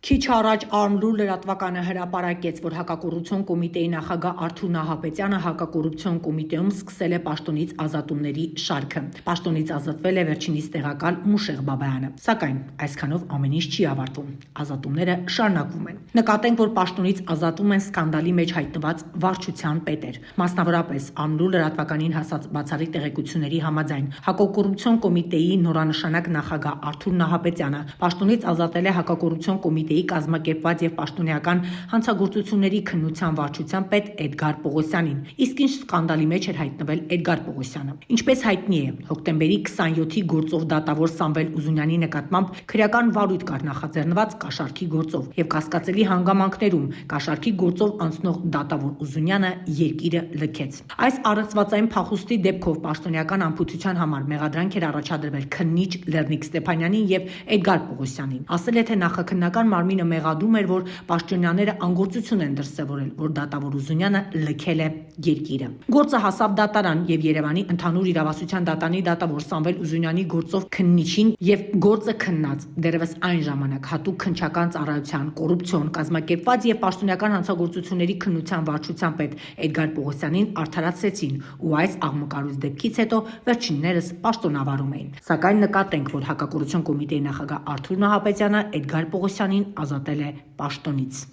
Քիչ առաջ Արմլուր լրատվականը հրապարակեց, որ Հակակոռուպցիոն կոմիտեի նախագահ Արթուր Նահապետյանը Հակակոռուպցիոն կոմիտեում սկսել է պաշտոնից ազատումների շարքը։ Պաշտոնից ազատվել է վերջինիս տեղակալ Մուշեղ Բաբայանը։ Սակայն այսքանով ամեն ինչ չի ավարտվում։ Ազատումները շարունակվում են։ Նկատենք, որ պաշտոնից ազատում են սկանդալի մեջ հայտնված վարչության պետեր։ Մասնավորապես Արմլուր լրատվականին հասած բացառիկ տեղեկությունների համաձայն Հակակոռուպցիոն կոմիտեի նորանշանակ նախագահ Արթուր Նահապետյանը պաշտոնից ազատել է Հակակոռուպցիոն կոմիտեի կազմակերպված եւ պաշտոնեական հանցագործությունների քննության վարչության պետ Էդգար Պողոսյանին, իսկ ինչ սկանդալի մեջ էր հայտնվել Էդգար Պողոսյանը։ Ինչպես հայտնի է, հոկտեմբերի 27-ի գործով դատավոր Սամվել Ուզունյանի նկատմամբ քրեական վարույթ կար նախաձեռնված կաշառքի գործով եւ կասկածելի հանգամանքներում կաշառքի գործով անցնող դատավոր Ուզունյանը երկիրը լքեց։ Այս առեղծվածային փախուստի դեպքով պաշտոնեական անփութության համար մեղադրանք էր առաջադրվել քննիչ Լեռնիկ Ստեփանյանին եւ Էդգար Պողոսյանին։ Ասել է, թե նախաքննական մարմինը մեղադրում էր, որ պաշտոնյաները անգործություն են դրսևորել, որ դատավոր Ուզունյանը լքել է երկիրը։ Գործը հասավ դատարան եւ Երևանի ընդհանուր իրավասության դատանի դատավոր Սամվել Ուզունյանի գործով քննիչին եւ գործը քննած դեռևս այն ժամանակ հատուկ քննչական ծառայության կոռուպցիոն կազմակերպված եւ պաշտոնեական հանցագործությունների քննության վարչության պետ Էդգար Պողոսյանին արդարացրեցին ու այս աղմկարույց դեպքից հետո վերջիններս պաշտոնավարում էին։ Սակայն նկատենք, որ Հակակոռուպցիոն կոմիտեի նախագահ Արթուր Նահապետյանը Էդգար Պողոսյանին ազատել է պաշտոնից։